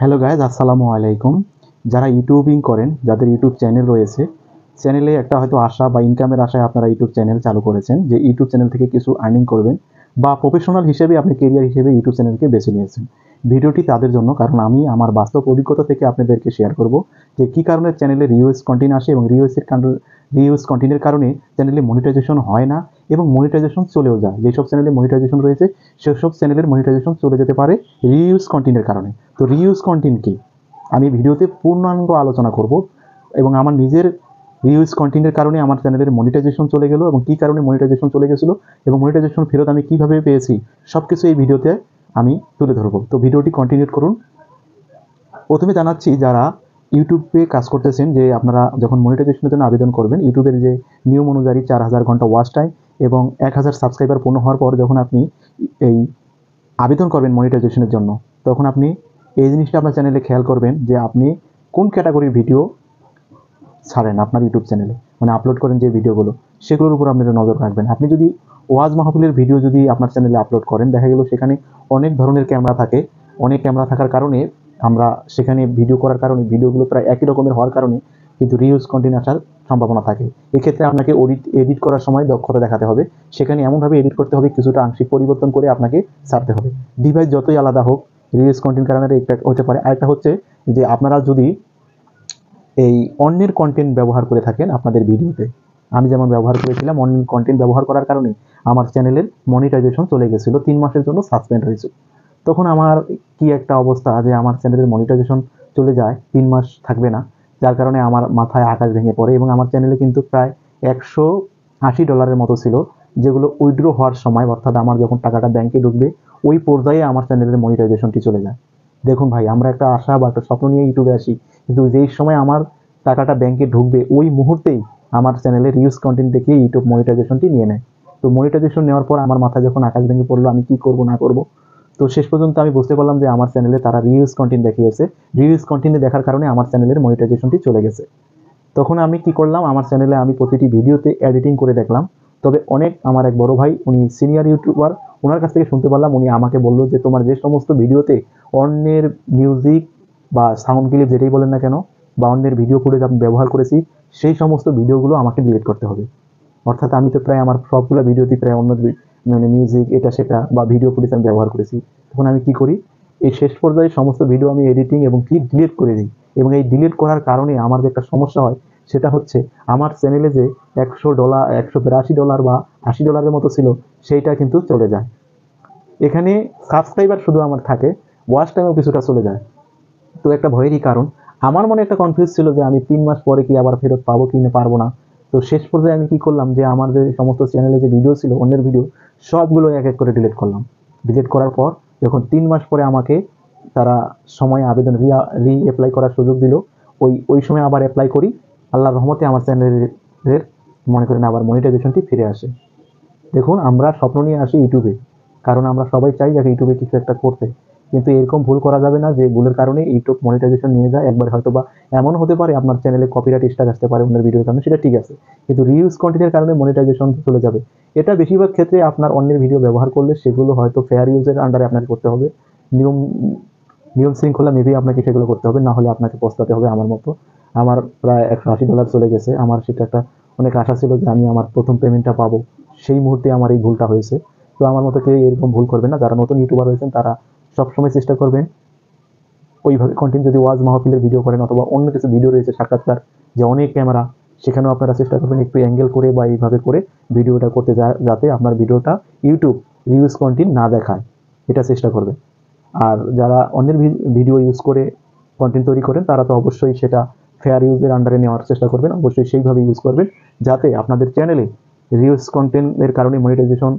Hello guys, আসসালামু আলাইকুম। যারা ইউটিউবিং করেন, যাদের ইউটিউব চ্যানেল রয়েছে, চ্যানেলে একটা হয়তো আশা বা ইনকামের আশায় আপনারা ইউটিউব চ্যানেল চালু করেছেন, যে ইউটিউব চ্যানেল থেকে কিছু আর্নিং করবেন বা প্রফেশনাল হিসেবে আপনি কেরিয়ার হিসেবে ইউটিউব চ্যানেলকে বেছে নিয়েছেন। ভিডিওটি তাদের জন্য, কারণ আমি আমার বাস্তব অভিজ্ঞতা থেকে আপনাদেরকে শেয়ার করব যে কী কারণে চ্যানেলে রিউজ কন্টেন্ট আসে এবং রিউজ কন্টেন্টের কারণে চ্যানেলে মনিটাইজেশন হয় না এবং মনিটাইজেশন চলেও যায়। যেসব চ্যানেলে মনিটাইজেশন রয়েছে সেসব চ্যানেলের মনিটাইজেশন চলে যেতে পারে রিউজ কন্টেন্টের কারণে। তো রিউজ কন্টেন্ট কি, আমি ভিডিওতে পূর্ণাঙ্গ আলোচনা করব এবং আমার নিজের রিউজ কন্টেন্টের কারণে আমার চ্যানেলের মনিটাইজেশন চলে গেল এবং কী কারণে মনিটাইজেশন চলে গেছিলো এবং মনিটাইজেশন ফেরত আমি কীভাবে পেয়েছি, সব কিছু এই ভিডিওতে আমি তুলে ধরবো। তো ভিডিওটি কন্টিনিউ করুন। প্রথমে জানাচ্ছি, যারা ইউটিউবে কাজ করতেছেন, যে আপনারা যখন মনিটাইজেশনের জন্য আবেদন করবেন, ইউটিউবের যে নিয়ম অনুযায়ী 4000 ঘন্টা ওয়াচ টাইম এবং 1000 সাবস্ক্রাইবার পূর্ণ হওয়ার পর যখন আপনি এই আবেদন করবেন মনিটাইজেশনের জন্য, তখন আপনি এই জিনিসটা আপনার চ্যানেলে খেয়াল করবেন যে আপনি কোন ক্যাটাগরির ভিডিও ছাড়েন আপনার ইউটিউব চ্যানেলে, মানে আপলোড করেন যে ভিডিওগুলো, সেগুলোর উপর আপনারা নজর রাখবেন। আপনি যদি ওয়াজ মাহফিলের ভিডিও যদি আপনার চ্যানেলে আপলোড করেন, দেখা গেল সেখানে অনেক ধরনের ক্যামেরা থাকে, অনেক ক্যামেরা থাকার কারণে আমরা সেখানে ভিডিও করার কারণে ভিডিওগুলো প্রায় একই রকমের হওয়ার কারণে কিন্তু রিউজ কন্টেন্ট আসার সম্ভাবনা থাকে। এক্ষেত্রে আপনাকে এডিট করার সময় দক্ষতা দেখাতে হবে, সেখানে এমনভাবে এডিট করতে হবে, কিছুটা আংশিক পরিবর্তন করে আপনাকে ছাড়তে হবে। ডিভাইস যতই আলাদা হোক, রিউজ কন্টেন্ট কারণে একটা হতে পারে। আরেকটা হচ্ছে যে আপনারা যদি এই অন্যের কন্টেন্ট ব্যবহার করে থাকেন আপনাদের ভিডিওতে, আমি যেমন ব্যবহার করেছিলাম, অন্যের কন্টেন্ট ব্যবহার করার কারণে আমার চ্যানেলের মনিটাইজেশন চলে গেছিলো, 3 মাসের জন্য সাসপেন্ড হয়েছিল। তখন আমার কি একটা অবস্থা যে আমার চ্যানেলের মনিটাইজেশন চলে যায়, 3 মাস থাকবে না, যার কারণে আমার মাথায় আকাশ ভেঙে পড়ে এবং আমার চ্যানেলে কিন্তু প্রায় $180 মতো ছিল, যেগুলো উইথড্র হওয়ার সময়, অর্থাৎ আমার যখন টাকাটা ব্যাংকে ঢুকবে ওই পর্যায়ে আমার চ্যানেলের মনিটাইজেশনটি চলে যায়। দেখুন ভাই, আমরা একটা আশা বা একটা স্বপ্ন নিয়ে ইউটিউবে আসি, কিন্তু যেই সময় আমার টাকাটা ব্যাংকে ঢুকবে ওই মুহূর্তেই আমার চ্যানেলের রিউজ কন্টেন্ট দেখিয়ে ইউটিউব মনিটাইজেশনটি নিয়ে নেয়। তো মনিটাইজেশন নেওয়ার পর আমার মাথায় যখন আকাশ ভেঙে পড়লো আমি কি করব না করব, তো শেষ পর্যন্ত আমি বুঝতে পারলাম যে আমার চ্যানেলে তারা রিউজ কন্টেন্ট দেখিয়েছে, রিউজ কন্টেন্ট দেখার কারণে আমার চ্যানেলের মনিটাইজেশনটি চলে গেছে। তখন আমি কি করলাম, আমার চ্যানেলে আমি প্রতিটি ভিডিওতে এডিটিং করে দেখলাম। তবে অনেক আমার এক বড় ভাই, উনি সিনিয়র ইউটিউবার, ওনার কাছ থেকে শুনতে পারলাম, উনি আমাকে বললো যে তোমার যে সমস্ত ভিডিওতে অন্যের মিউজিক বা সাউন্ড ক্লিপ যেটাই বলেন না কেন বা অন্যের ভিডিও ফুটেজ আমি ব্যবহার করেছি, সেই সমস্ত ভিডিওগুলো আমাকে ডিলিট করতে হবে। অর্থাৎ আমি তো প্রায় আমার সবগুলো ভিডিওতে প্রায় অন্য মানে মিউজিক এটা সেটা বা ভিডিও ফুটেজ আমি ব্যবহার করেছি। তখন আমি কি করি, এই শেষ পর্যায়ে সমস্ত ভিডিও আমি এডিটিং এবং কি ডিলিট করে দিই। এবং এই ডিলিট করার কারণে আমার যে একটা সমস্যা হয়, সেটা হচ্ছে আমার চ্যানেলে যে $100 $182 বা $80 মতো ছিল, সেইটা কিন্তু চলে যায়। এখানে সাবস্ক্রাইবার শুধু আমার থাকে, ওয়াচ টাইমও কিছুটা চলে যায়। তো একটা ভয়েরই কারণ, আমার মনে একটা কনফিউজ ছিল যে আমি 3 মাস পরে কি আবার ফেরত পাবো কি না পারবো না। তো শেষ পর্যায়ে আমি কি করলাম, যে আমার যে সমস্ত চ্যানেলে যে ভিডিও ছিল অন্যের ভিডিও, সবগুলো এক এক করে ডিলিট করলাম। ডিলিট করার পর যখন 3 মাস পরে আমাকে তারা সময় আবেদন রি অ্যাপ্লাই করার সুযোগ দিল, ওই সময় আবার অ্যাপ্লাই করি। আল্লাহর রহমতে আমার চ্যানেলের মনে করেন আবার মনিটাইজেশনটি ফিরে আসে। দেখুন, আমরা স্বপ্ন নিয়ে আসি ইউটিউবে, কারণ আমরা সবাই চাই যে ইউটিউবে কিছু একটা করতে, কিন্তু এরকম ভুল করা যাবে না যে ভুলের কারণে ইউটিউব মনিটাইজেশন নিয়ে যায় একবার। হয়তো বা এমন হতে পারে আপনার চ্যানেলে কপিরাইট স্ট্রাইক আসতে পারে অন্যের ভিডিওর কারণে, সেটা ঠিক আছে, কিন্তু রিউজ কন্টেন্টের কারণে মনিটাইজেশন চলে যাবে। এটা বেশিরভাগ ক্ষেত্রে আপনার অন্যের ভিডিও ব্যবহার করলে সেগুলো হয়তো ফেয়ার ইউজের আন্ডারে আপনাকে করতে হবে, নিয়ম নিয়ম শৃঙ্খলা মেপে আপনাকে সেগুলো করতে হবে, না হলে আপনাকে পস্তাতে হবে আমার মতো। আমার প্রায় $180 চলে গেছে। আমার সেটা একটা অনেক আশা ছিল যে আমি আমার প্রথম পেমেন্টটা পাবো, সেই মুহূর্তে আমার এই ভুলটা হয়েছে। তো আমার মতো কেউ এরকম ভুল করবেন না, যারা নতুন ইউটিউবার হয়েছেন তারা সবসময় চেষ্টা করবেন ওইভাবে কন্টেন্ট, যদি ওয়াজ মাহফিলের ভিডিও করেন অথবা অন্য কিছু ভিডিও রয়েছে সাক্ষাৎকার, যে অনেক ক্যামেরা, সেখানেও আপনারা চেষ্টা করবেন একটু অ্যাঙ্গেল করে বা এইভাবে করে ভিডিওটা করতে, যাতে আপনার ভিডিওটা ইউটিউব রিউজ কন্টেন্ট না দেখায়, এটা চেষ্টা করবেন। আর যারা অন্যের ভিডিও ইউজ করে কন্টেন্ট তৈরি করেন, তারা তো অবশ্যই সেটা ফেয়ার ইউজের আন্ডারে নেওয়ার চেষ্টা করবেন, অবশ্যই সেইভাবে ইউজ করবেন, যাতে আপনাদের চ্যানেলে রিউজ কন্টেন্টের কারণে মনিটাইজেশন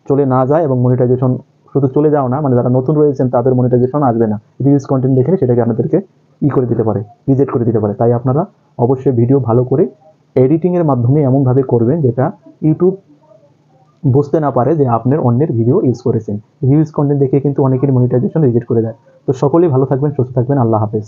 চলে না যায়। এবং মনিটাইজেশন শুধু চলে যাও না, মানে যারা নতুন রয়েছেন তাদের মনিটাইজেশন আসবে না, রিউজ কন্টেন্ট দেখে সেটাকে আপনাদেরকে করে দিতে পারে, রিজেক্ট করে দিতে পারে। তাই আপনারা অবশ্যই ভিডিও ভালো করে এডিটিংয়ের মাধ্যমে এমনভাবে করবেন যেটা ইউটিউব বুঝতে না পারে যে আপনার অন্যের ভিডিও ইউজ করেছেন। রিউজ কন্টেন্ট দেখে কিন্তু অনেকের মনিটাইজেশন রিজেক্ট করে দেয়। তো সকলেই ভালো থাকবেন, সুস্থ থাকবেন, আল্লাহ হাফেজ।